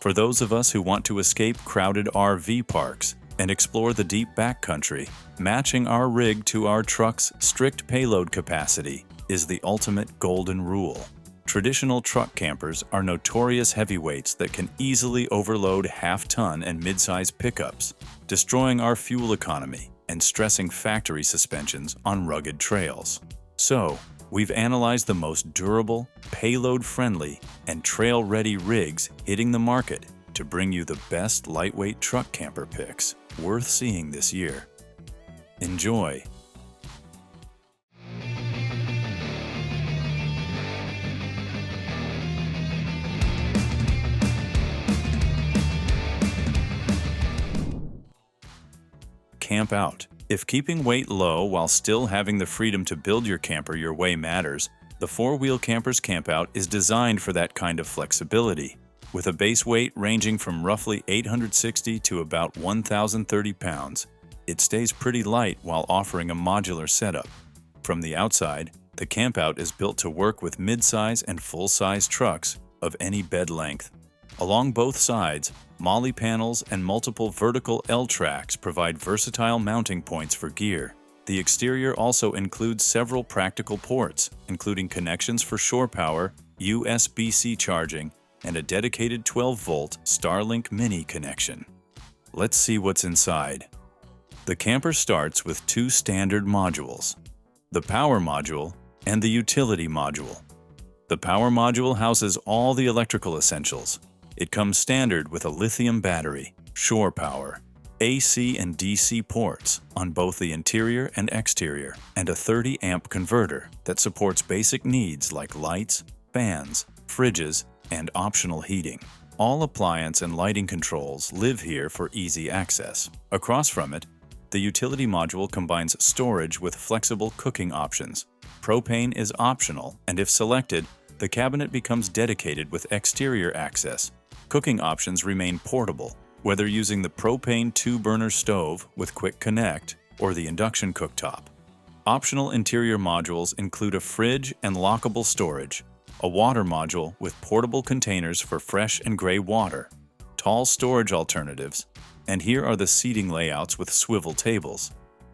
For those of us who want to escape crowded RV parks and explore the deep backcountry, matching our rig to our truck's strict payload capacity is the ultimate golden rule. Traditional truck campers are notorious heavyweights that can easily overload half-ton and mid-size pickups, destroying our fuel economy and stressing factory suspensions on rugged trails. So, we've analyzed the most durable, payload-friendly, and trail-ready rigs hitting the market to bring you the best lightweight truck camper picks worth seeing this year. Enjoy! CampOut. If keeping weight low while still having the freedom to build your camper your way matters, the four-wheel camper's CampOut is designed for that kind of flexibility. With a base weight ranging from roughly 860 to about 1,030 pounds, it stays pretty light while offering a modular setup. From the outside, the CampOut is built to work with mid-size and full-size trucks of any bed length. Along both sides, molly panels and multiple vertical L-tracks provide versatile mounting points for gear. The exterior also includes several practical ports, including connections for shore power, USB-C charging, and a dedicated 12-volt Starlink Mini connection. Let's see what's inside. The camper starts with two standard modules, the power module and the utility module. The power module houses all the electrical essentials. It comes standard with a lithium battery, shore power, AC and DC ports on both the interior and exterior, and a 30-amp converter that supports basic needs like lights, fans, fridges, and optional heating. All appliance and lighting controls live here for easy access. Across from it, the utility module combines storage with flexible cooking options. Propane is optional, and if selected, the cabinet becomes dedicated with exterior access. Cooking options remain portable, whether using the propane 2-burner stove with quick connect or the induction cooktop. Optional interior modules include a fridge and lockable storage, a water module with portable containers for fresh and gray water, tall storage alternatives, and here are the seating layouts with swivel tables.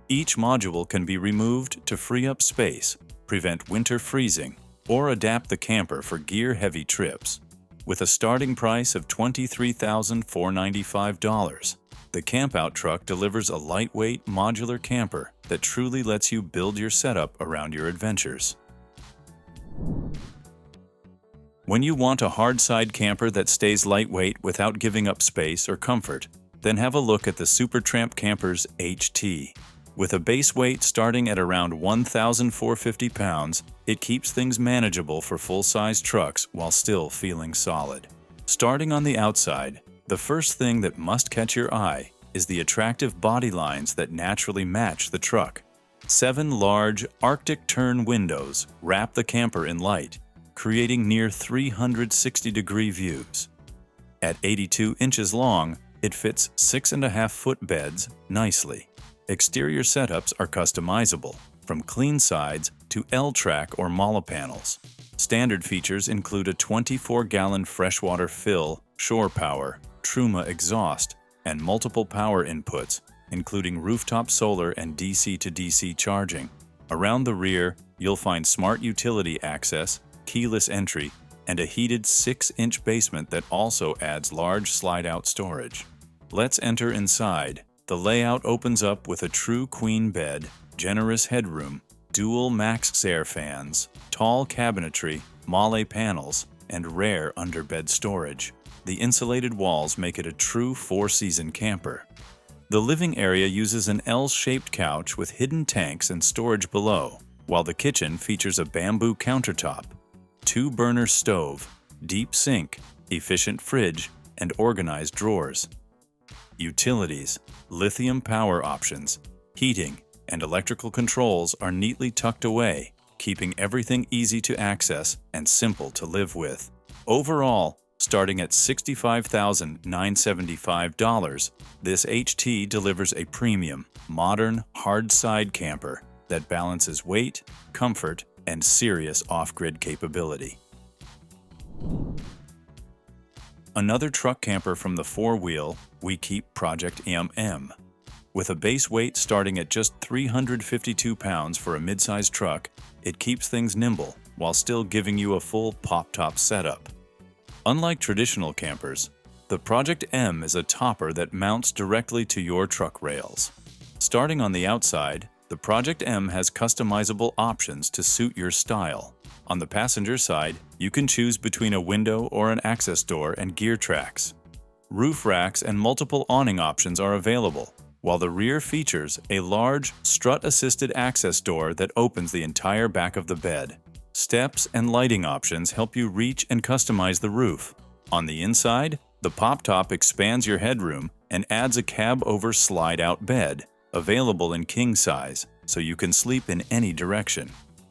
Each module can be removed to free up space, prevent winter freezing, or adapt the camper for gear-heavy trips. With a starting price of $23,495, the CampOut truck delivers a lightweight, modular camper that truly lets you build your setup around your adventures. When you want a hard-side camper that stays lightweight without giving up space or comfort, then have a look at the Supertramp Campers HT. With a base weight starting at around 1,450 pounds, it keeps things manageable for full-size trucks while still feeling solid. Starting on the outside, the first thing that must catch your eye is the attractive body lines that naturally match the truck. 7 large Arctic turn windows wrap the camper in light, creating near 360-degree views. At 82 inches long, it fits 6.5-foot beds nicely. Exterior setups are customizable, from clean sides to L-track or Mala panels. Standard features include a 24-gallon freshwater fill, shore power, Truma exhaust, and multiple power inputs, including rooftop solar and DC-to-DC charging. Around the rear, you'll find smart utility access, keyless entry, and a heated 6-inch basement that also adds large slide-out storage. Let's enter inside. The layout opens up with a true queen bed, generous headroom, dual MaxxAir fans, tall cabinetry, Male panels, and rare underbed storage. The insulated walls make it a true 4-season camper. The living area uses an L-shaped couch with hidden tanks and storage below, while the kitchen features a bamboo countertop, 2-burner stove, deep sink, efficient fridge, and organized drawers. Utilities, lithium power options, heating, and electrical controls are neatly tucked away, keeping everything easy to access and simple to live with. Overall, starting at $65,975, this HT delivers a premium, modern, hard-side camper that balances weight, comfort, and serious off-grid capability. Another truck camper from the 4-wheel, we keep Project MM. With a base weight starting at just 352 pounds for a midsize truck, it keeps things nimble while still giving you a full pop-top setup. Unlike traditional campers, the Project M is a topper that mounts directly to your truck rails. Starting on the outside, the Project M has customizable options to suit your style. On the passenger side, you can choose between a window or an access door and gear tracks. Roof racks and multiple awning options are available, while the rear features a large, strut-assisted access door that opens the entire back of the bed. Steps and lighting options help you reach and customize the roof. On the inside, the pop-top expands your headroom and adds a cab-over slide-out bed, available in king size, so you can sleep in any direction.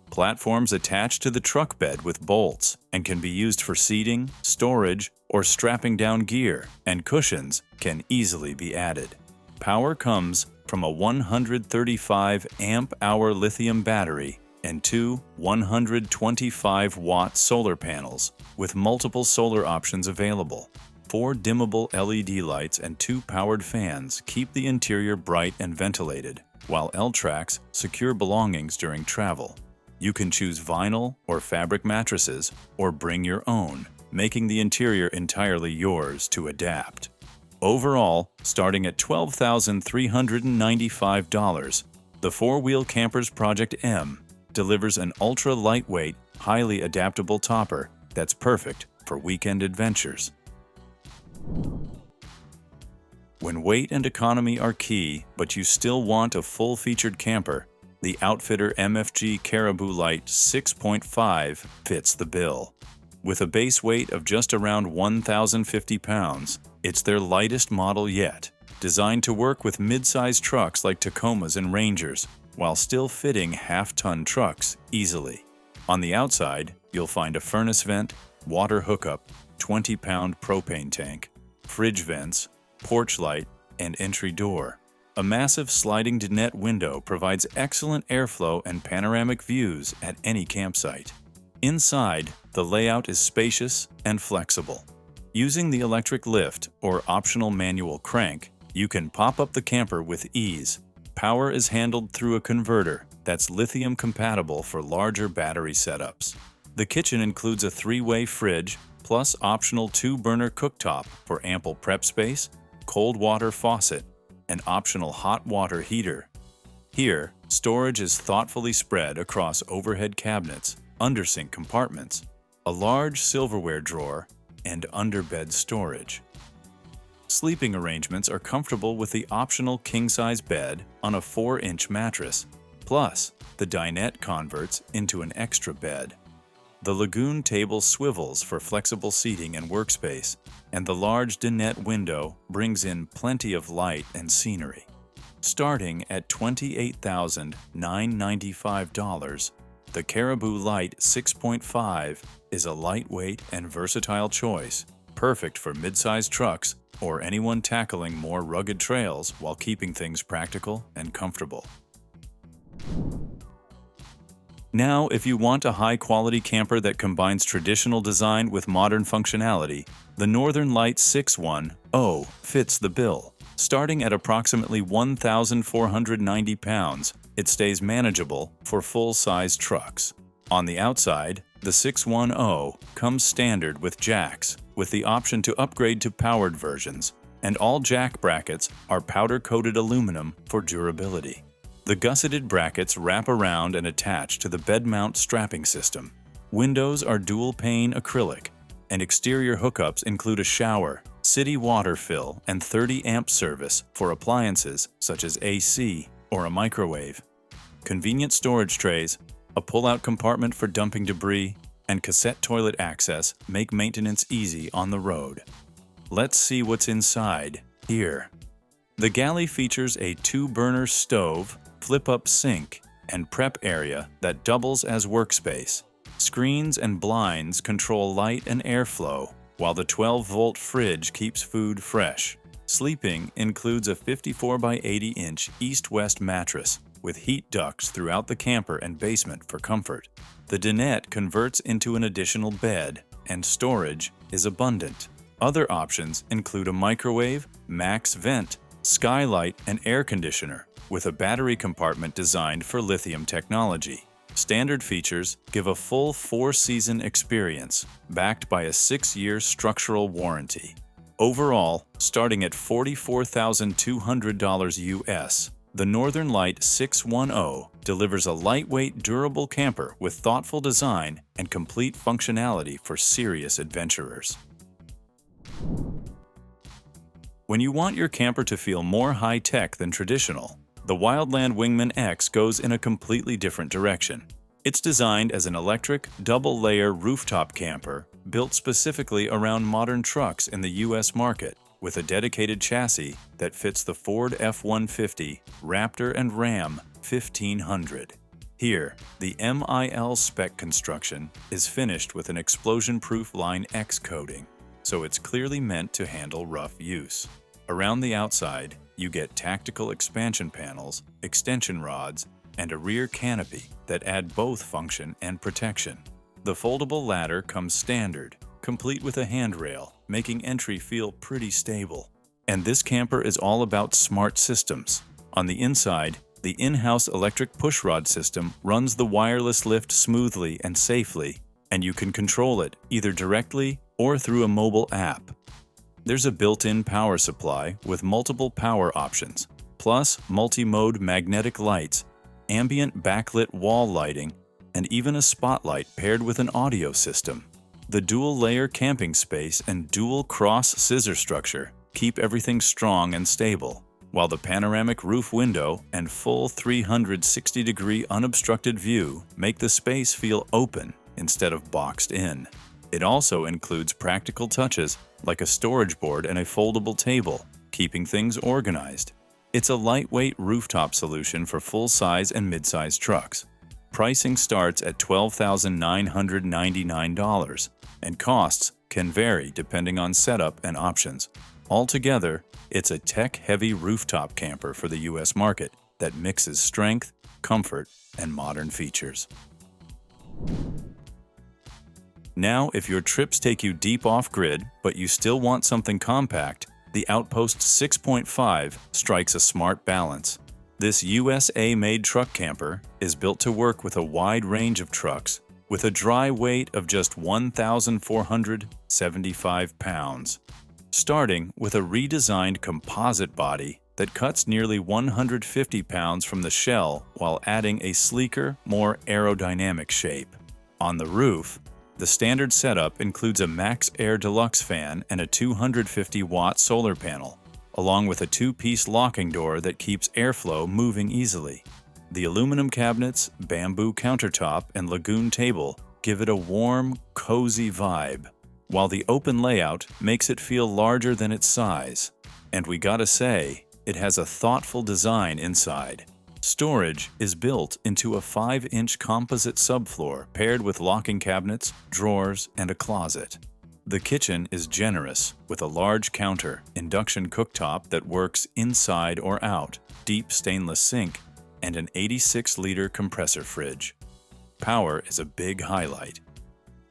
Platforms attach to the truck bed with bolts and can be used for seating, storage, or strapping down gear, and cushions can easily be added. Power comes from a 135 amp-hour lithium battery and two 125-watt solar panels with multiple solar options available. 4 dimmable LED lights and 2 powered fans keep the interior bright and ventilated, while L-tracks secure belongings during travel. You can choose vinyl or fabric mattresses or bring your own, making the interior entirely yours to adapt. Overall, starting at $12,395, the 4-wheel Campers Project M delivers an ultra-lightweight, highly adaptable topper that's perfect for weekend adventures. When weight and economy are key, but you still want a full-featured camper, the Outfitter MFG Caribou Lite 6.5 fits the bill. With a base weight of just around 1,050 pounds, it's their lightest model yet, designed to work with mid-size trucks like Tacomas and Rangers, while still fitting half-ton trucks easily. On the outside, you'll find a furnace vent, water hookup, 20-pound propane tank, fridge vents, porch light, and entry door. A massive sliding dinette window provides excellent airflow and panoramic views at any campsite. Inside, the layout is spacious and flexible. Using the electric lift or optional manual crank, you can pop up the camper with ease. Power is handled through a converter that's lithium compatible for larger battery setups. The kitchen includes a 3-way fridge plus optional 2-burner cooktop for ample prep space, cold water faucet, and optional hot water heater. Here, storage is thoughtfully spread across overhead cabinets, undersink compartments, a large silverware drawer, and underbed storage. Sleeping arrangements are comfortable with the optional king-size bed on a 4-inch mattress, plus the dinette converts into an extra bed. The lagoon table swivels for flexible seating and workspace, and the large dinette window brings in plenty of light and scenery. Starting at $28,995, the Caribou Lite 6.5 is a lightweight and versatile choice, perfect for mid-sized trucks or anyone tackling more rugged trails while keeping things practical and comfortable. Now, if you want a high-quality camper that combines traditional design with modern functionality, the Northern Light 610 fits the bill. Starting at approximately 1,490 pounds, it stays manageable for full-size trucks. On the outside, the 610 comes standard with jacks, with the option to upgrade to powered versions, and all jack brackets are powder-coated aluminum for durability. The gusseted brackets wrap around and attach to the bed mount strapping system. Windows are dual-pane acrylic, and exterior hookups include a shower, city water fill, and 30-amp service for appliances such as AC or a microwave. Convenient storage trays, a pull-out compartment for dumping debris, and cassette toilet access make maintenance easy on the road. Let's see what's inside here. The galley features a 2-burner stove, flip-up sink, and prep area that doubles as workspace. Screens and blinds control light and airflow, while the 12-volt fridge keeps food fresh. Sleeping includes a 54 by 80-inch east-west mattress with heat ducts throughout the camper and basement for comfort. The dinette converts into an additional bed, and storage is abundant. Other options include a microwave, max vent, skylight, and air conditioner, with a battery compartment designed for lithium technology. Standard features give a full 4-season experience, backed by a 6-year structural warranty. Overall, starting at $44,200 US, the Northern Light 610 delivers a lightweight, durable camper with thoughtful design and complete functionality for serious adventurers. When you want your camper to feel more high-tech than traditional, the Wildland Wingman X goes in a completely different direction. It's designed as an electric, double-layer rooftop camper built specifically around modern trucks in the U.S. market, with a dedicated chassis that fits the Ford F-150, Raptor, and Ram 1500. Here, the MIL spec construction is finished with an explosion-proof Line X coating, so it's clearly meant to handle rough use. Around the outside, you get tactical expansion panels, extension rods, and a rear canopy that add both function and protection. The foldable ladder comes standard, complete with a handrail, making entry feel pretty stable. And this camper is all about smart systems. On the inside, the in-house electric pushrod system runs the wireless lift smoothly and safely, and you can control it either directly or through a mobile app. There's a built-in power supply with multiple power options, plus multi-mode magnetic lights, ambient backlit wall lighting, and even a spotlight paired with an audio system. The dual-layer camping space and dual cross scissor structure keep everything strong and stable, while the panoramic roof window and full 360-degree unobstructed view make the space feel open instead of boxed in. It also includes practical touches like a storage board and a foldable table, keeping things organized. It's a lightweight rooftop solution for full-size and mid-size trucks. Pricing starts at $12,999, and costs can vary depending on setup and options. Altogether, it's a tech-heavy rooftop camper for the U.S. market that mixes strength, comfort, and modern features. Now, if your trips take you deep off-grid, but you still want something compact, the Outpost 6.5 strikes a smart balance. This USA-made truck camper is built to work with a wide range of trucks, with a dry weight of just 1,475 pounds. Starting with a redesigned composite body that cuts nearly 150 pounds from the shell while adding a sleeker, more aerodynamic shape. On the roof, the standard setup includes a Max Air Deluxe fan and a 250-watt solar panel, along with a 2-piece locking door that keeps airflow moving easily. The aluminum cabinets, bamboo countertop, and lagoon table give it a warm, cozy vibe, while the open layout makes it feel larger than its size. And we gotta say, it has a thoughtful design inside. Storage is built into a 5-inch composite subfloor paired with locking cabinets, drawers, and a closet. The kitchen is generous with a large counter, induction cooktop that works inside or out, deep stainless sink, and an 86-liter compressor fridge. Power is a big highlight.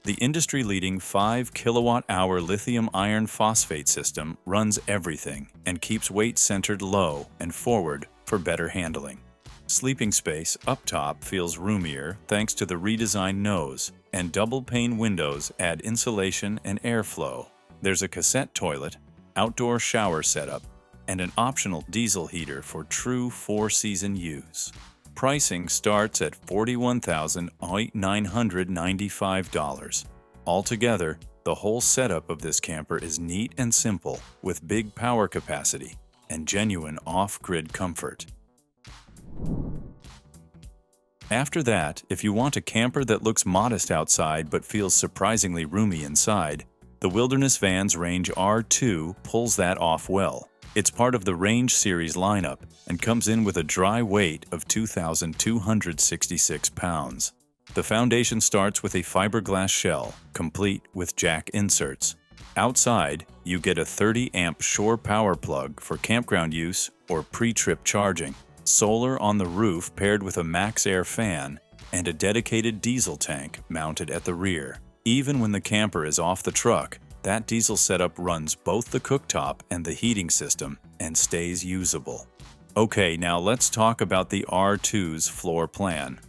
The industry-leading 5 kilowatt-hour lithium iron phosphate system runs everything and keeps weight centered low and forward for better handling. Sleeping space up top feels roomier thanks to the redesigned nose, and double-pane windows add insulation and airflow. There's a cassette toilet, outdoor shower setup, and an optional diesel heater for true 4-season use. Pricing starts at $41,995. Altogether, the whole setup of this camper is neat and simple, with big power capacity and genuine off-grid comfort. After that, if you want a camper that looks modest outside but feels surprisingly roomy inside, the Wilderness Vans Range R2 pulls that off well. It's part of the Range series lineup and comes in with a dry weight of 2,266 pounds. The foundation starts with a fiberglass shell, complete with jack inserts. Outside, you get a 30-amp shore power plug for campground use or pre-trip charging, solar on the roof paired with a Max Air fan, and a dedicated diesel tank mounted at the rear. Even when the camper is off the truck, That diesel setup runs both the cooktop and the heating system and stays usable. Okay, now let's talk about the R2's floor plan.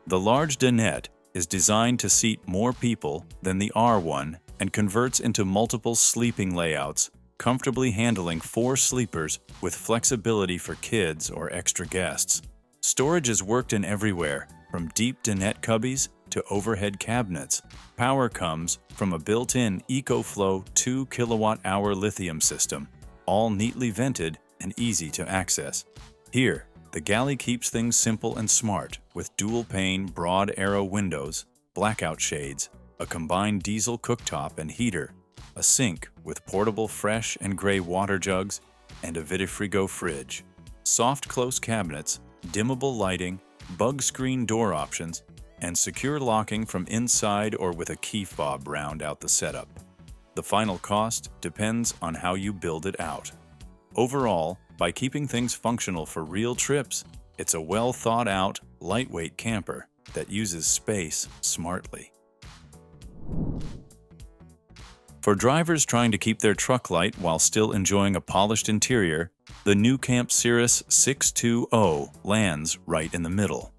The large dinette is designed to seat more people than the R1 and converts into multiple sleeping layouts, comfortably handling 4 sleepers with flexibility for kids or extra guests. Storage is worked in everywhere, from deep dinette cubbies to overhead cabinets. Power comes from a built-in EcoFlow 2 kWh lithium system, all neatly vented and easy to access. Here, the galley keeps things simple and smart with dual-pane broad arrow windows, blackout shades, a combined diesel cooktop and heater, a sink with portable fresh and gray water jugs, and a Vitifrigo fridge. Soft close cabinets, dimmable lighting, bug screen door options, and secure locking from inside or with a key fob round out the setup. The final cost depends on how you build it out. Overall, by keeping things functional for real trips, it's a well thought out, lightweight camper that uses space smartly. For drivers trying to keep their truck light while still enjoying a polished interior, the nuCamp Cirrus 620 lands right in the middle.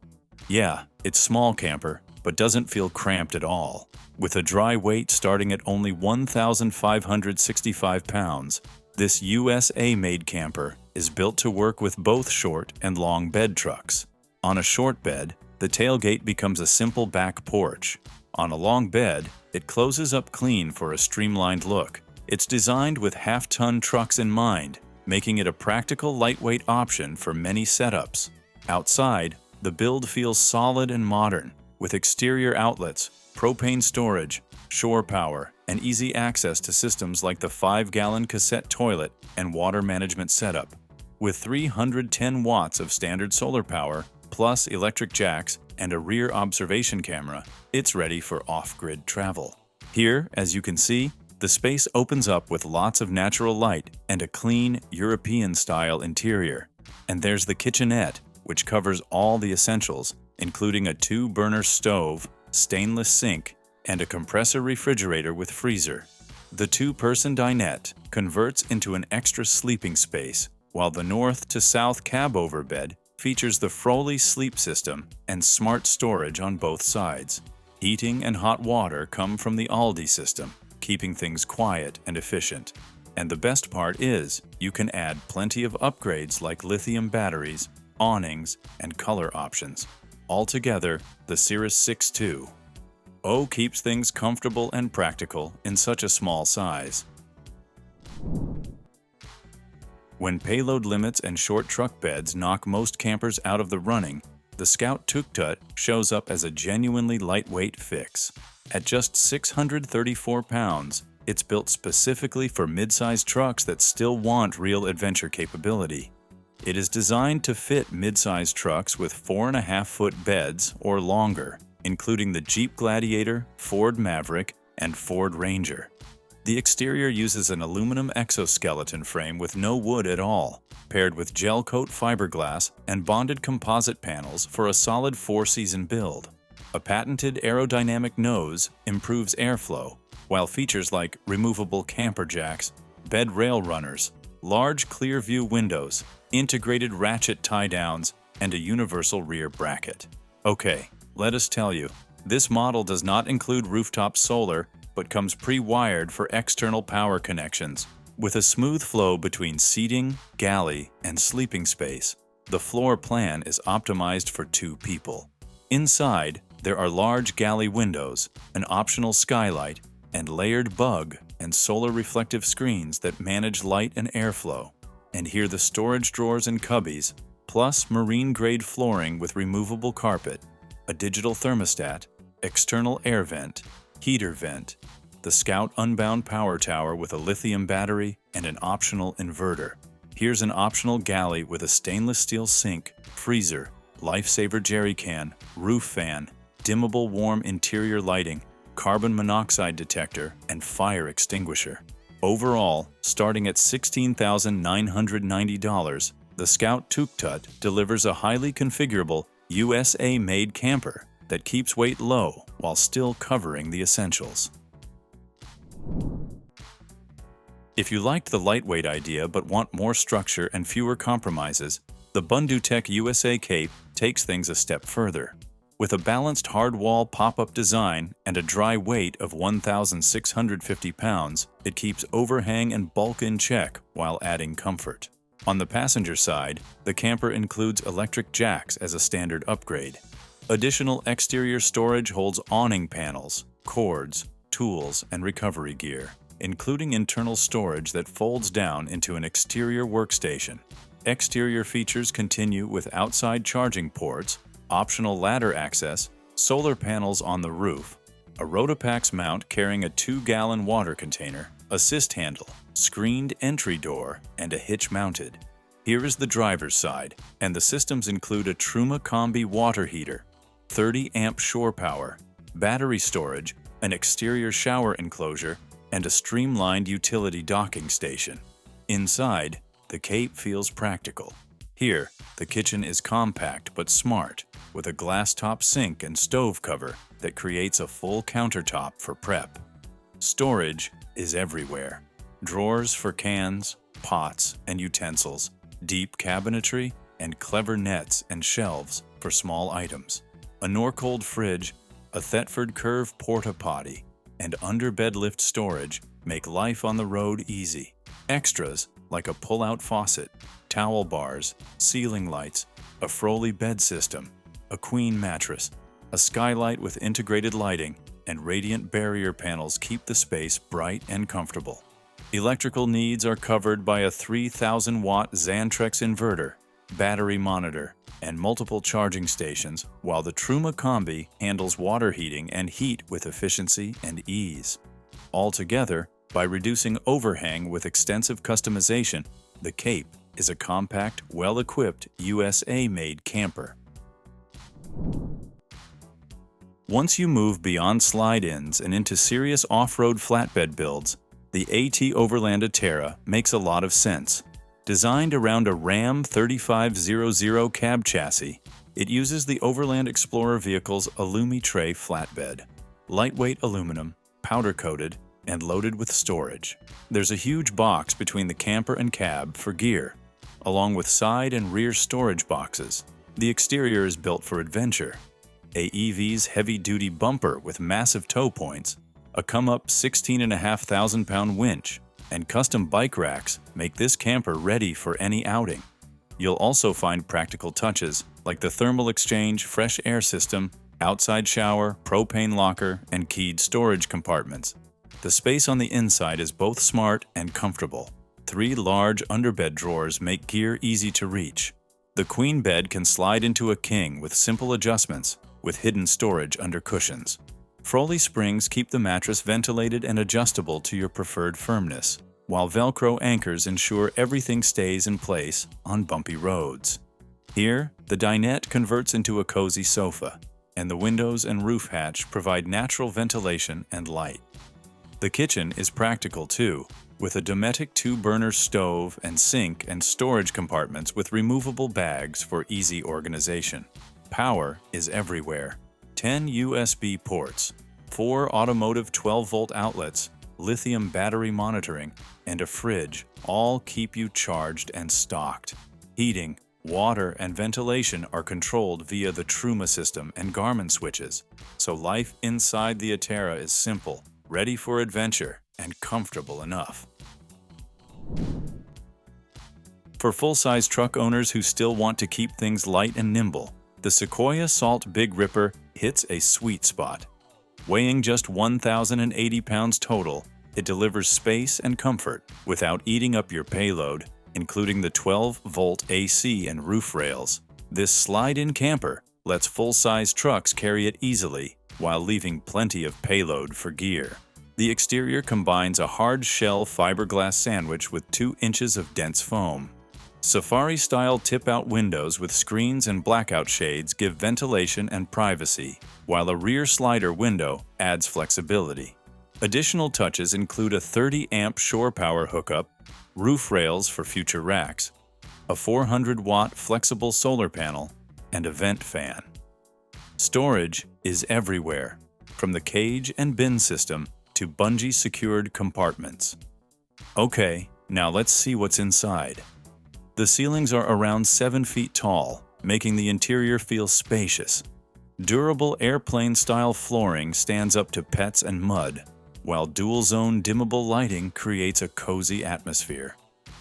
Yeah, it's small camper, but doesn't feel cramped at all. With a dry weight starting at only 1,565 pounds, this USA-made camper is built to work with both short and long bed trucks. On a short bed, the tailgate becomes a simple back porch. On a long bed, it closes up clean for a streamlined look. It's designed with half-ton trucks in mind, making it a practical lightweight option for many setups. Outside, the build feels solid and modern, with exterior outlets, propane storage, shore power, and easy access to systems like the 5-gallon cassette toilet and water management setup. With 310 watts of standard solar power, plus electric jacks and a rear observation camera, it's ready for off-grid travel. Here, as you can see, the space opens up with lots of natural light and a clean, European-style interior. And there's the kitchenette, which covers all the essentials, including a 2-burner stove, stainless sink, and a compressor refrigerator with freezer. The 2-person dinette converts into an extra sleeping space, while the north to south cab over bed features the Froley sleep system and smart storage on both sides. Heating and hot water come from the Aldi system, keeping things quiet and efficient. And the best part is, you can add plenty of upgrades like lithium batteries, awnings, and color options. Altogether, the Cirrus 620 keeps things comfortable and practical in such a small size. When payload limits and short truck beds knock most campers out of the running, the Scout Tuktut shows up as a genuinely lightweight fix. At just 634 pounds, it's built specifically for mid-sized trucks that still want real adventure capability. It is designed to fit mid-sized trucks with 4.5-foot beds or longer, including the Jeep Gladiator, Ford Maverick, and Ford Ranger. The exterior uses an aluminum exoskeleton frame with no wood at all, paired with gel coat fiberglass and bonded composite panels for a solid 4-season build. A patented aerodynamic nose improves airflow, while features like removable camper jacks, bed rail runners, large clear view windows, integrated ratchet tie-downs, and a universal rear bracket. Okay, let us tell you, this model does not include rooftop solar, but comes pre-wired for external power connections. With a smooth flow between seating, galley, and sleeping space, the floor plan is optimized for 2 people. Inside, there are large galley windows, an optional skylight, and layered bug and solar reflective screens that manage light and airflow. And here the storage drawers and cubbies, plus marine-grade flooring with removable carpet, a digital thermostat, external air vent, heater vent, the Scout Unbound Power Tower with a lithium battery, and an optional inverter. Here's an optional galley with a stainless steel sink, freezer, lifesaver jerry can, roof fan, dimmable warm interior lighting, carbon monoxide detector, and fire extinguisher. Overall, starting at $16,990, the Scout Tuktut delivers a highly configurable, USA-made camper that keeps weight low while still covering the essentials. If you liked the lightweight idea but want more structure and fewer compromises, the BundutecUSA Cape takes things a step further. With a balanced hard-wall pop-up design and a dry weight of 1,650 pounds, it keeps overhang and bulk in check while adding comfort. On the passenger side, the camper includes electric jacks as a standard upgrade. Additional exterior storage holds awning panels, cords, tools, and recovery gear, including internal storage that folds down into an exterior workstation. Exterior features continue with outside charging ports, optional ladder access, solar panels on the roof, a Rotopax mount carrying a 2-gallon water container, assist handle, screened entry door, and a hitch mounted. Here is the driver's side, and the systems include a Truma Combi water heater, 30-amp shore power, battery storage, an exterior shower enclosure, and a streamlined utility docking station. Inside, the Cape feels practical. Here, the kitchen is compact but smart, with a glass-top sink and stove cover that creates a full countertop for prep. Storage is everywhere. Drawers for cans, pots, and utensils, deep cabinetry, and clever nets and shelves for small items. A Norcold fridge, a Thetford Curve porta-potty, and underbed lift storage make life on the road easy. Extras like a pull-out faucet, towel bars, ceiling lights, a Froley bed system, a queen mattress, a skylight with integrated lighting, and radiant barrier panels keep the space bright and comfortable. Electrical needs are covered by a 3,000-watt Xantrex inverter, battery monitor, and multiple charging stations, while the Truma Combi handles water heating and heat with efficiency and ease. Altogether, by reducing overhang with extensive customization, the Cape is a compact, well-equipped, USA-made camper. Once you move beyond slide-ins and into serious off-road flatbed builds, the AT Overland Aterra makes a lot of sense. Designed around a Ram 3500 cab chassis, it uses the Overland Explorer vehicle's Alumi-Tray flatbed. Lightweight aluminum, powder-coated, and loaded with storage. There's a huge box between the camper and cab for gear, along with side and rear storage boxes. The exterior is built for adventure. AEV's heavy-duty bumper with massive tow points, a come-up 16,500-pound winch, and custom bike racks make this camper ready for any outing. You'll also find practical touches like the thermal exchange fresh air system, outside shower, propane locker, and keyed storage compartments. The space on the inside is both smart and comfortable. 3 large underbed drawers make gear easy to reach. The queen bed can slide into a king with simple adjustments, with hidden storage under cushions. Froley springs keep the mattress ventilated and adjustable to your preferred firmness, while Velcro anchors ensure everything stays in place on bumpy roads. Here, the dinette converts into a cozy sofa, and the windows and roof hatch provide natural ventilation and light. The kitchen is practical too, with a Dometic 2-burner stove and sink and storage compartments with removable bags for easy organization. Power is everywhere. 10 USB ports, 4 automotive 12-volt outlets, lithium battery monitoring, and a fridge all keep you charged and stocked. Heating, water, and ventilation are controlled via the Truma system and Garmin switches, so life inside the Aterra is simple, ready for adventure, and comfortable enough. For full-size truck owners who still want to keep things light and nimble, the Sequoia Salt Big Ripper hits a sweet spot. Weighing just 1,080 pounds total, it delivers space and comfort without eating up your payload, including the 12-volt AC and roof rails. This slide-in camper lets full-size trucks carry it easily while leaving plenty of payload for gear. The exterior combines a hard-shell fiberglass sandwich with 2 inches of dense foam. Safari-style tip-out windows with screens and blackout shades give ventilation and privacy, while a rear slider window adds flexibility. Additional touches include a 30-amp shore power hookup, roof rails for future racks, a 400-watt flexible solar panel, and a vent fan. Storage is everywhere, from the cage and bin system to bungee-secured compartments. Okay, now let's see what's inside. The ceilings are around 7 feet tall, making the interior feel spacious. Durable airplane-style flooring stands up to pets and mud, while dual-zone dimmable lighting creates a cozy atmosphere.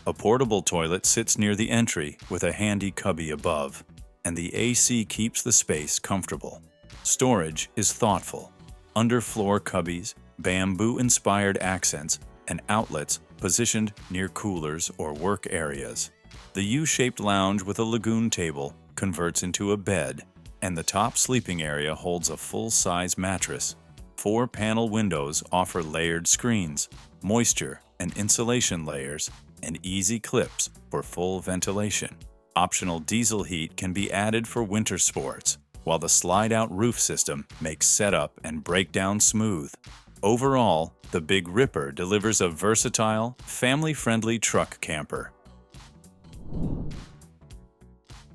A portable toilet sits near the entry with a handy cubby above, and the AC keeps the space comfortable. Storage is thoughtful. Underfloor cubbies, bamboo-inspired accents, and outlets positioned near coolers or work areas. The U-shaped lounge with a lagoon table converts into a bed, and the top sleeping area holds a full-size mattress. 4 panel windows offer layered screens, moisture and insulation layers, and easy clips for full ventilation. Optional diesel heat can be added for winter sports, while the slide-out roof system makes setup and breakdown smooth. Overall, the Big Ripper delivers a versatile, family-friendly truck camper.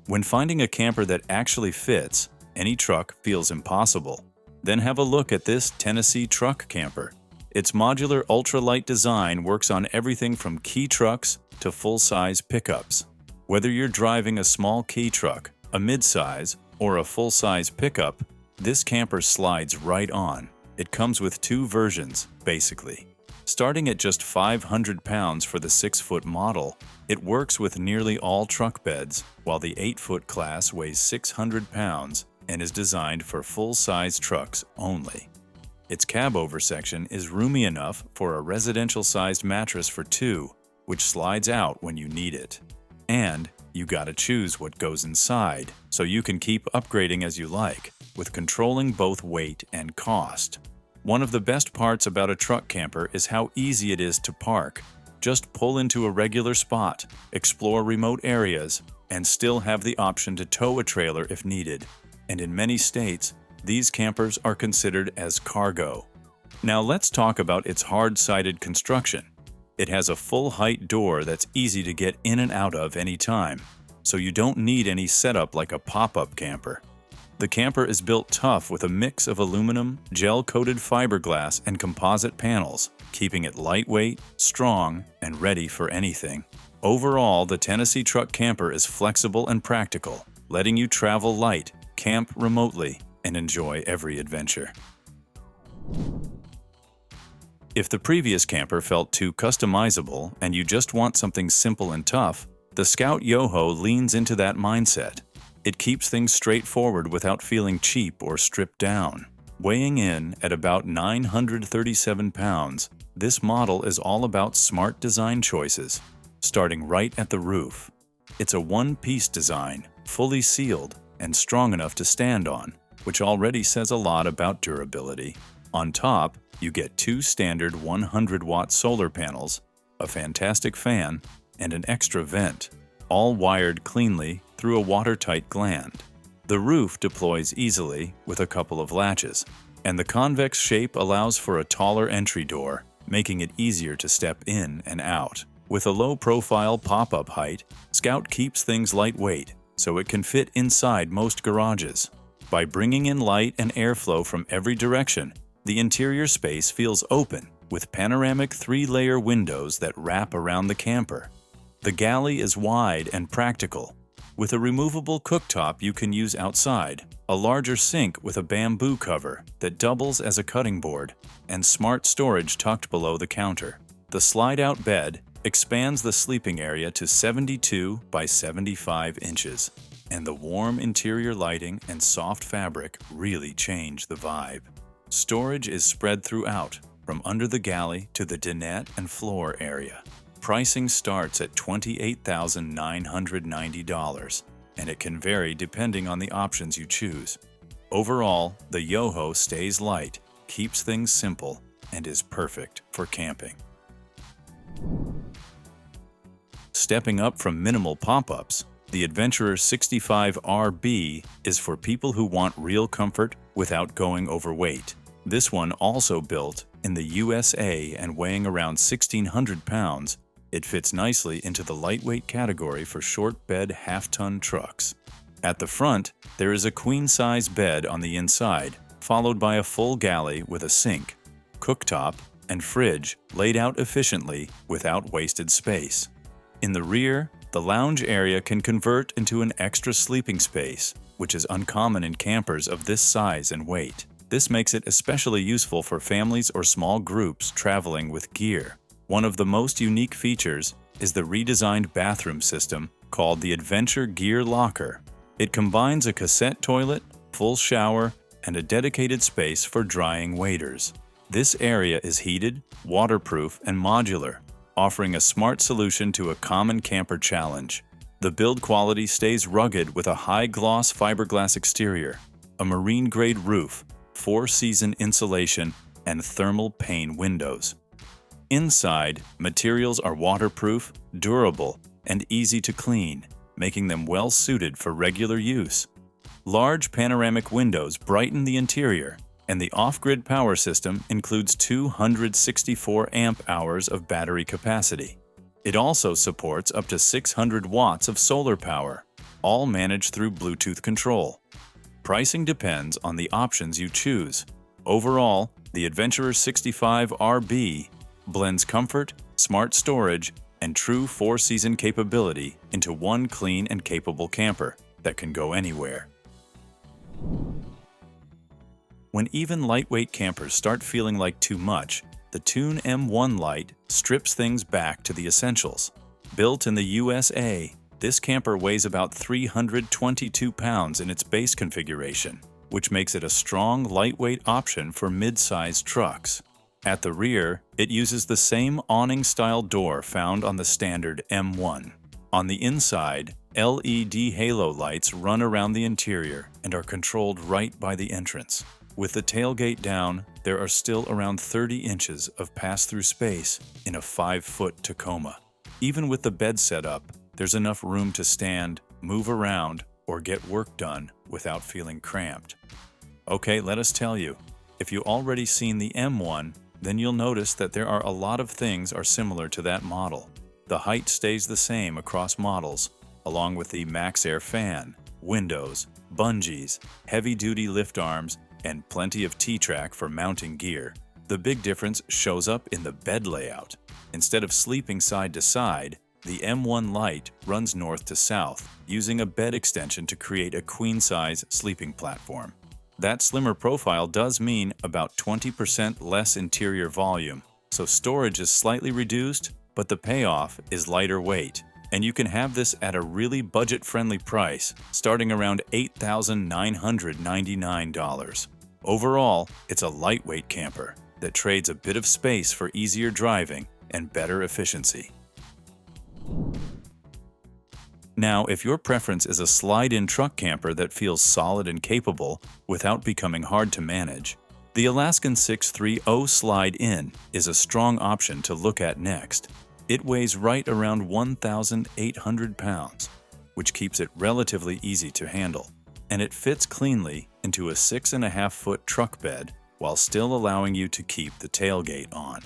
When finding a camper that actually fits, any truck feels impossible. Then have a look at this Tennessee truck camper. Its modular ultralight design works on everything from key trucks to full-size pickups. Whether you're driving a small key truck, a midsize, or a full-size pickup, this camper slides right on. It comes with 2 versions, basically. Starting at just 500 pounds for the 6-foot model, it works with nearly all truck beds, while the 8-foot class weighs 600 pounds and is designed for full-size trucks only. Its cab-over section is roomy enough for a residential-sized mattress for 2, which slides out when you need it. And you gotta choose what goes inside, so you can keep upgrading as you like, with controlling both weight and cost. One of the best parts about a truck camper is how easy it is to park. Just pull into a regular spot, explore remote areas, and still have the option to tow a trailer if needed. And in many states, these campers are considered as cargo. Now let's talk about its hard-sided construction. It has a full-height door that's easy to get in and out of anytime, so you don't need any setup like a pop-up camper. The camper is built tough with a mix of aluminum, gel-coated fiberglass, and composite panels, keeping it lightweight, strong, and ready for anything. Overall, the Tennessee truck camper is flexible and practical, letting you travel light, camp remotely, and enjoy every adventure. If the previous camper felt too customizable and you just want something simple and tough, the Scout Yoho leans into that mindset. It keeps things straightforward without feeling cheap or stripped down. Weighing in at about 937 pounds, this model is all about smart design choices, starting right at the roof. It's a one-piece design, fully sealed, and strong enough to stand on, which already says a lot about durability. On top, you get 2 standard 100-watt solar panels, a fantastic fan, and an extra vent, all wired cleanly through a watertight gland. The roof deploys easily with a couple of latches, and the convex shape allows for a taller entry door, making it easier to step in and out. With a low-profile pop-up height, Scout keeps things lightweight, so it can fit inside most garages. By bringing in light and airflow from every direction, the interior space feels open, with panoramic 3-layer windows that wrap around the camper. The galley is wide and practical, with a removable cooktop you can use outside, a larger sink with a bamboo cover that doubles as a cutting board, and smart storage tucked below the counter. The slide-out bed expands the sleeping area to 72 by 75 inches, and the warm interior lighting and soft fabric really change the vibe. Storage is spread throughout, from under the galley to the dinette and floor area. Pricing starts at $28,990, and it can vary depending on the options you choose. Overall, the Yoho stays light, keeps things simple, and is perfect for camping. Stepping up from minimal pop-ups, the Adventurer 65RB is for people who want real comfort without going overweight. This one, also built in the USA and weighing around 1,600 pounds, it fits nicely into the lightweight category for short bed half-ton trucks. At the front, there is a queen-size bed on the inside, followed by a full galley with a sink, cooktop, and fridge laid out efficiently without wasted space. In the rear, the lounge area can convert into an extra sleeping space, which is uncommon in campers of this size and weight. This makes it especially useful for families or small groups traveling with gear. One of the most unique features is the redesigned bathroom system called the Adventure Gear Locker. It combines a cassette toilet, full shower, and a dedicated space for drying waders. This area is heated, waterproof, and modular, offering a smart solution to a common camper challenge. The build quality stays rugged with a high-gloss fiberglass exterior, a marine-grade roof, 4-season insulation, and thermal pane windows. Inside, materials are waterproof, durable, and easy to clean, making them well-suited for regular use. Large panoramic windows brighten the interior, and the off-grid power system includes 264 amp-hours of battery capacity. It also supports up to 600 watts of solar power, all managed through Bluetooth control. Pricing depends on the options you choose. Overall, the Adventurer 65RB blends comfort, smart storage, and true 4-season capability into one clean and capable camper that can go anywhere. When even lightweight campers start feeling like too much, the Tune M1 Lite strips things back to the essentials. Built in the USA, this camper weighs about 322 pounds in its base configuration, which makes it a strong, lightweight option for mid-sized trucks. At the rear, it uses the same awning-style door found on the standard M1. On the inside, LED halo lights run around the interior and are controlled right by the entrance. With the tailgate down, there are still around 30 inches of pass-through space in a 5-foot Tacoma. Even with the bed set up, there's enough room to stand, move around, or get work done without feeling cramped. Okay, let us tell you, if you've already seen the M1, then you'll notice that there are a lot of things are similar to that model. The height stays the same across models, along with the MaxxAir fan, windows, bungees, heavy-duty lift arms, and plenty of T-track for mounting gear. The big difference shows up in the bed layout. Instead of sleeping side to side, the M1 Lite runs north to south, using a bed extension to create a queen-size sleeping platform. That slimmer profile does mean about 20% less interior volume, so storage is slightly reduced, but the payoff is lighter weight. And you can have this at a really budget-friendly price, starting around $8,999. Overall, it's a lightweight camper that trades a bit of space for easier driving and better efficiency. Now, if your preference is a slide-in truck camper that feels solid and capable without becoming hard to manage, the Alaskan 630 Slide-In is a strong option to look at next. It weighs right around 1,800 pounds, which keeps it relatively easy to handle, and it fits cleanly into a 6.5-foot truck bed while still allowing you to keep the tailgate on.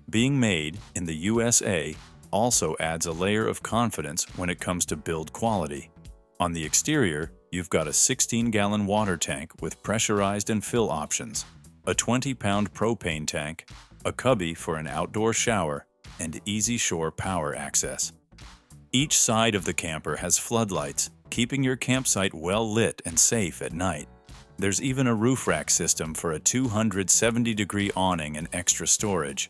Being made in the USA also adds a layer of confidence when it comes to build quality. On the exterior, you've got a 16-gallon water tank with pressurized and fill options, a 20-pound propane tank, a cubby for an outdoor shower, and easy shore power access. Each side of the camper has floodlights, keeping your campsite well lit and safe at night. There's even a roof rack system for a 270-degree awning and extra storage.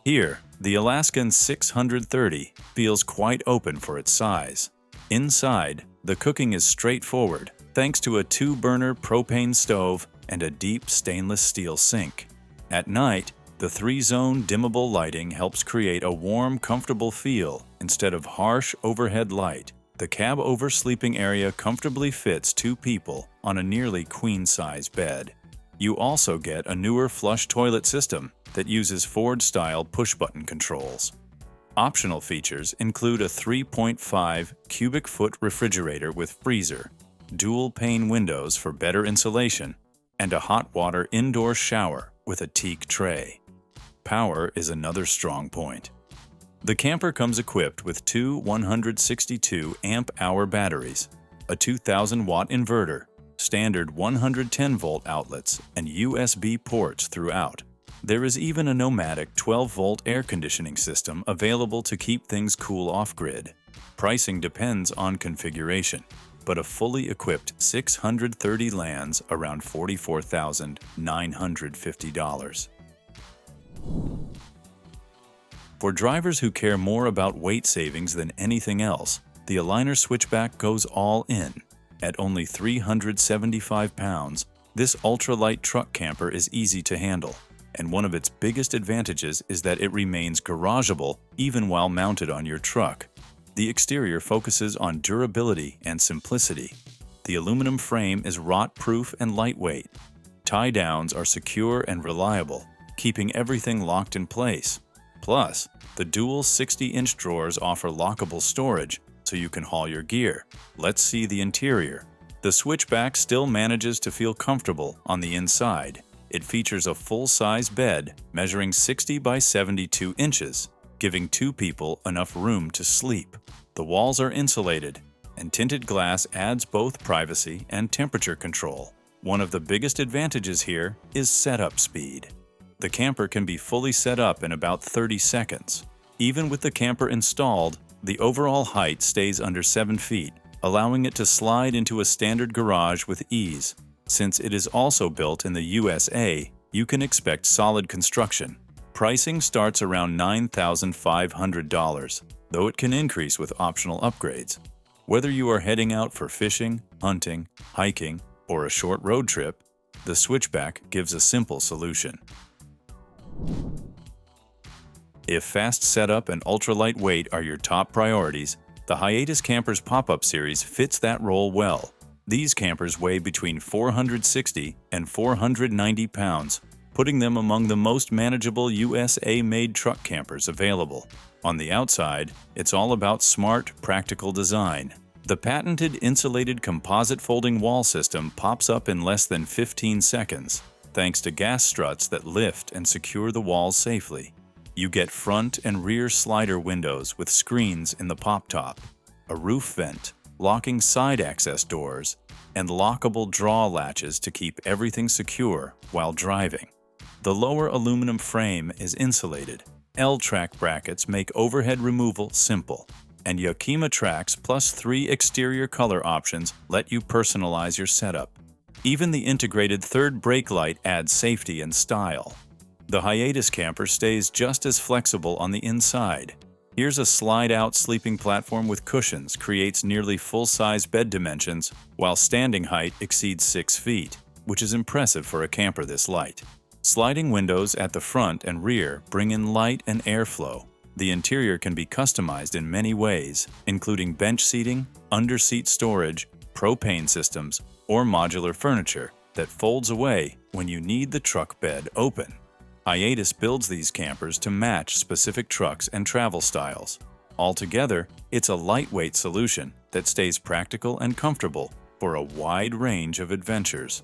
Here, the Alaskan 630 feels quite open for its size. Inside, the cooking is straightforward, thanks to a 2-burner propane stove and a deep stainless steel sink. At night, the 3-zone dimmable lighting helps create a warm, comfortable feel instead of harsh overhead light. The cab over sleeping area comfortably fits 2 people on a nearly queen-size bed. You also get a newer flush toilet system that uses Ford-style push-button controls. Optional features include a 3.5 cubic foot refrigerator with freezer, dual-pane windows for better insulation, and a hot water indoor shower with a teak tray. Power is another strong point. The camper comes equipped with 2 162 amp-hour batteries, a 2,000-watt inverter, standard 110-volt outlets, and USB ports throughout. There is even a nomadic 12-volt air conditioning system available to keep things cool off-grid. Pricing depends on configuration, but a fully equipped 630 lands around $44,950. For drivers who care more about weight savings than anything else, the Aliner Switchback goes all in. At only 375 pounds, this ultralight truck camper is easy to handle, and one of its biggest advantages is that it remains garageable even while mounted on your truck. The exterior focuses on durability and simplicity. The aluminum frame is rot-proof and lightweight. Tie-downs are secure and reliable, keeping everything locked in place. Plus, the dual 60-inch drawers offer lockable storage, so you can haul your gear. Let's see the interior. The Switchback still manages to feel comfortable on the inside. It features a full-size bed measuring 60 by 72 inches, giving two people enough room to sleep. The walls are insulated, and tinted glass adds both privacy and temperature control. One of the biggest advantages here is setup speed. The camper can be fully set up in about 30 seconds. Even with the camper installed, the overall height stays under 7 feet, allowing it to slide into a standard garage with ease. Since it is also built in the USA, you can expect solid construction. Pricing starts around $9,500, though it can increase with optional upgrades. Whether you are heading out for fishing, hunting, hiking, or a short road trip, the Switchback gives a simple solution. If fast setup and ultralight weight are your top priorities, the Hiatus Campers pop-up series fits that role well. These campers weigh between 460 and 490 pounds, putting them among the most manageable USA-made truck campers available. On the outside, it's all about smart, practical design. The patented insulated composite folding wall system pops up in less than 15 seconds, thanks to gas struts that lift and secure the walls safely. You get front and rear slider windows with screens in the pop top, a roof vent, locking side access doors, and lockable draw latches to keep everything secure while driving. The lower aluminum frame is insulated. L-track brackets make overhead removal simple, and Yakima tracks plus 3 exterior color options let you personalize your setup. Even the integrated third brake light adds safety and style. The Hiatus camper stays just as flexible on the inside. Here's a slide-out sleeping platform with cushions creates nearly full-size bed dimensions, while standing height exceeds 6 feet, which is impressive for a camper this light. Sliding windows at the front and rear bring in light and airflow. The interior can be customized in many ways, including bench seating, under-seat storage, propane systems, or modular furniture that folds away when you need the truck bed open. Hiatus builds these campers to match specific trucks and travel styles. Altogether, it's a lightweight solution that stays practical and comfortable for a wide range of adventures.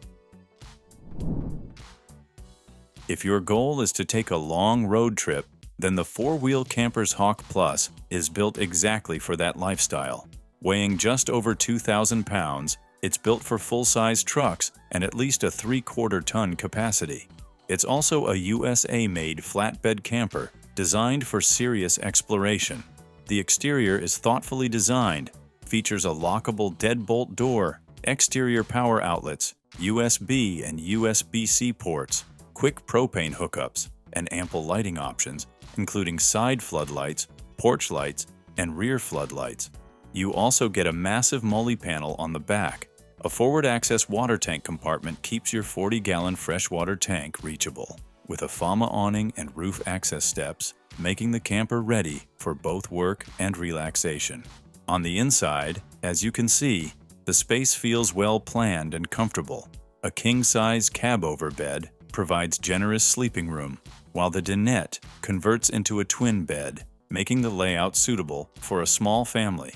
If your goal is to take a long road trip, then the 4-wheel Campers Hawk Plus is built exactly for that lifestyle. Weighing just over 2,000 pounds, it's built for full-size trucks and at least a 3/4-ton capacity. It's also a USA-made flatbed camper designed for serious exploration. The exterior is thoughtfully designed, features a lockable deadbolt door, exterior power outlets, USB and USB-C ports, quick propane hookups, and ample lighting options, including side floodlights, porch lights, and rear floodlights. You also get a massive mully panel on the back. A forward-access water tank compartment keeps your 40-gallon freshwater tank reachable, with a FAMA awning and roof access steps, making the camper ready for both work and relaxation. On the inside, as you can see, the space feels well-planned and comfortable. A king-size cab-over bed provides generous sleeping room, while the dinette converts into a twin bed, making the layout suitable for a small family.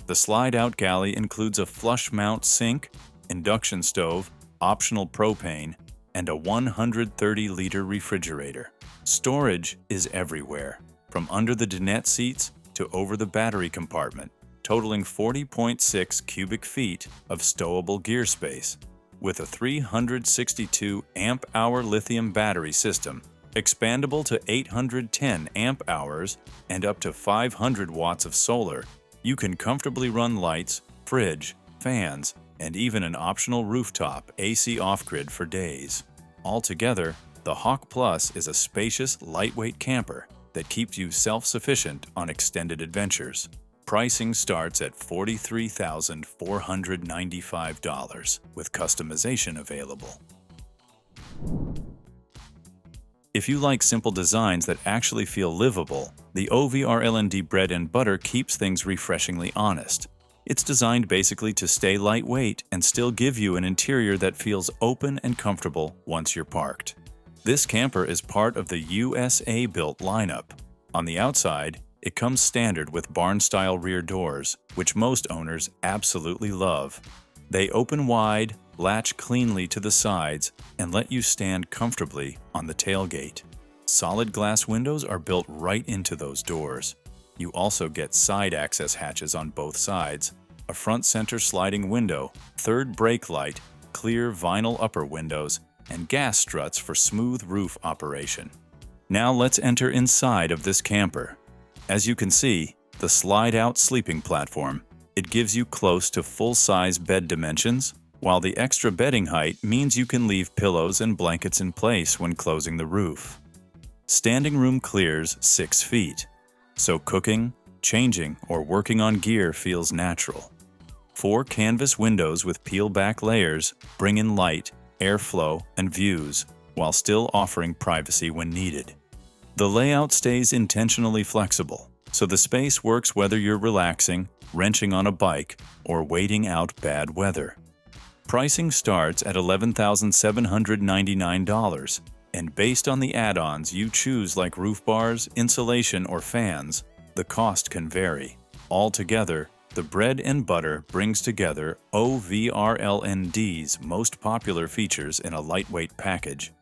The slide-out galley includes a flush-mount sink, induction stove, optional propane, and a 130-liter refrigerator. Storage is everywhere, from under the dinette seats to over the battery compartment, totaling 40.6 cubic feet of stowable gear space. With a 362 amp-hour lithium battery system, Expandable to 810 amp hours and up to 500 watts of solar, you can comfortably run lights, fridge, fans, and even an optional rooftop AC off-grid for days. Altogether, the Hawk Plus is a spacious, lightweight camper that keeps you self-sufficient on extended adventures. Pricing starts at $43,495 with customization available. If you like simple designs that actually feel livable, the OVRLND bread and butter keeps things refreshingly honest. It's designed basically to stay lightweight and still give you an interior that feels open and comfortable once you're parked. This camper is part of the USA-built lineup. On the outside, it comes standard with barn-style rear doors, which most owners absolutely love. They open wide, latch cleanly to the sides, and let you stand comfortably on the tailgate. Solid glass windows are built right into those doors. You also get side access hatches on both sides, a front center sliding window, third brake light, clear vinyl upper windows, and gas struts for smooth roof operation. Now let's enter inside of this camper. As you can see, the slide-out sleeping platform, it gives you close to full-size bed dimensions, while the extra bedding height means you can leave pillows and blankets in place when closing the roof. Standing room clears 6 feet, so cooking, changing, or working on gear feels natural. 4 canvas windows with peel-back layers bring in light, airflow, and views, while still offering privacy when needed. The layout stays intentionally flexible, so the space works whether you're relaxing, wrenching on a bike, or waiting out bad weather. Pricing starts at $11,799, and based on the add-ons you choose like roof bars, insulation, or fans, the cost can vary. Altogether, the bread and butter brings together OVRLND's most popular features in a lightweight package.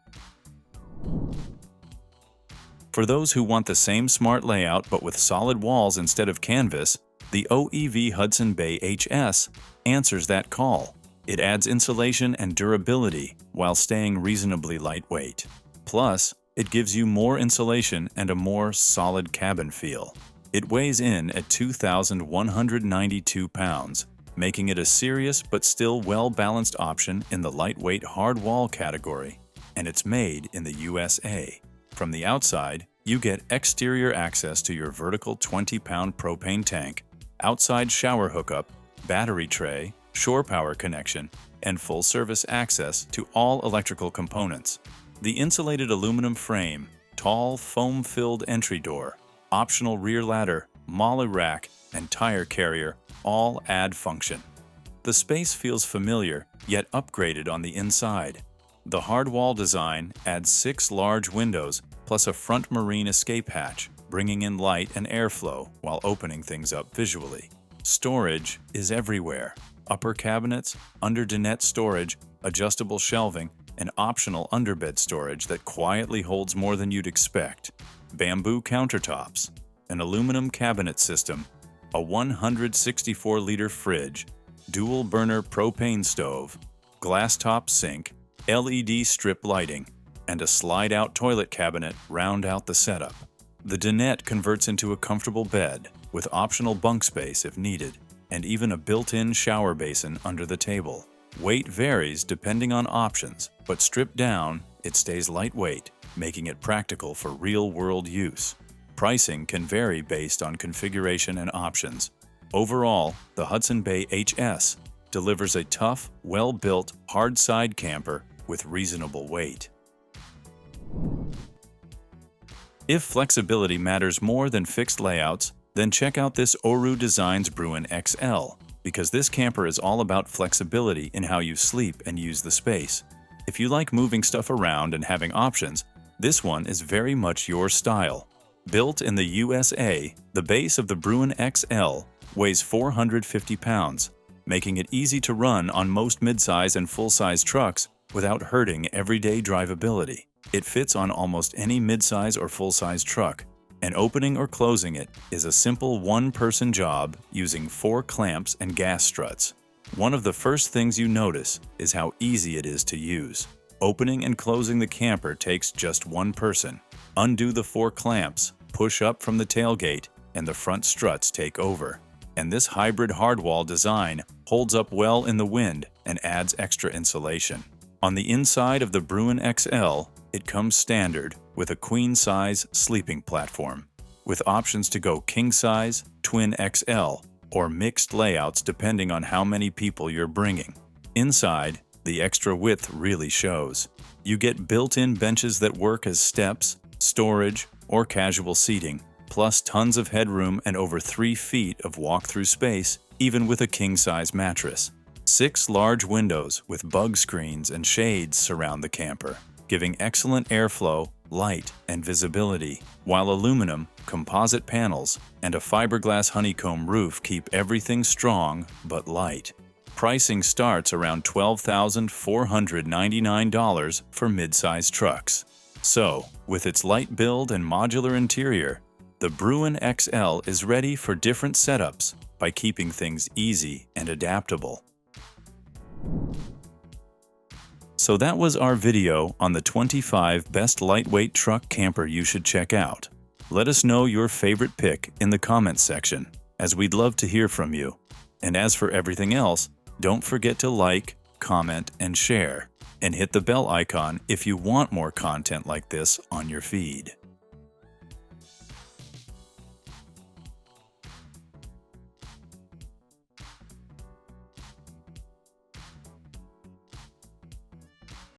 For those who want the same smart layout but with solid walls instead of canvas, the OEV Hudson Bay HS answers that call. It adds insulation and durability while staying reasonably lightweight. Plus, it gives you more insulation and a more solid cabin feel. It weighs in at 2,192 pounds, making it a serious but still well-balanced option in the lightweight hard wall category, and it's made in the USA. From the outside, you get exterior access to your vertical 20-pound propane tank, outside shower hookup, battery tray, shore power connection, and full-service access to all electrical components. The insulated aluminum frame, tall foam-filled entry door, optional rear ladder, molly rack, and tire carrier all add function. The space feels familiar, yet upgraded on the inside. The hard wall design adds 6 large windows plus a front marine escape hatch, bringing in light and airflow while opening things up visually. Storage is everywhere. Upper cabinets, under dinette storage, adjustable shelving, and optional underbed storage that quietly holds more than you'd expect. Bamboo countertops, an aluminum cabinet system, a 164-liter fridge, dual-burner propane stove, glass-top sink, LED strip lighting, and a slide-out toilet cabinet round out the setup. The dinette converts into a comfortable bed, with optional bunk space if needed, and even a built-in shower basin under the table. Weight varies depending on options, but stripped down, it stays lightweight, making it practical for real-world use. Pricing can vary based on configuration and options. Overall, the Hudson Bay HS delivers a tough, well-built, hard-side camper with reasonable weight. If flexibility matters more than fixed layouts, then check out this Oru Designs Bruin XL, because this camper is all about flexibility in how you sleep and use the space. If you like moving stuff around and having options, this one is very much your style. Built in the USA, the base of the Bruin XL weighs 450 pounds, making it easy to run on most midsize and full-size trucks without hurting everyday drivability. It fits on almost any midsize or full-size truck, and opening or closing it is a simple one-person job using 4 clamps and gas struts. One of the first things you notice is how easy it is to use. Opening and closing the camper takes just one person. Undo the 4 clamps, push up from the tailgate, and the front struts take over. And this hybrid hardwall design holds up well in the wind and adds extra insulation. On the inside of the Bruin XL, it comes standard with a queen-size sleeping platform, with options to go king-size, twin XL, or mixed layouts depending on how many people you're bringing. Inside, the extra width really shows. You get built-in benches that work as steps, storage, or casual seating, plus tons of headroom and over 3 feet of walk-through space, even with a king-size mattress. 6 large windows with bug screens and shades surround the camper, giving excellent airflow, light, and visibility, while aluminum, composite panels, and a fiberglass honeycomb roof keep everything strong but light. Pricing starts around $12,499 for midsize trucks. So, with its light build and modular interior, the Bruin XL is ready for different setups by keeping things easy and adaptable. So that was our video on the 25 best lightweight truck camper you should check out. Let us know your favorite pick in the comments section, as we'd love to hear from you. And as for everything else, don't forget to like, comment, and share, and hit the bell icon if you want more content like this on your feed.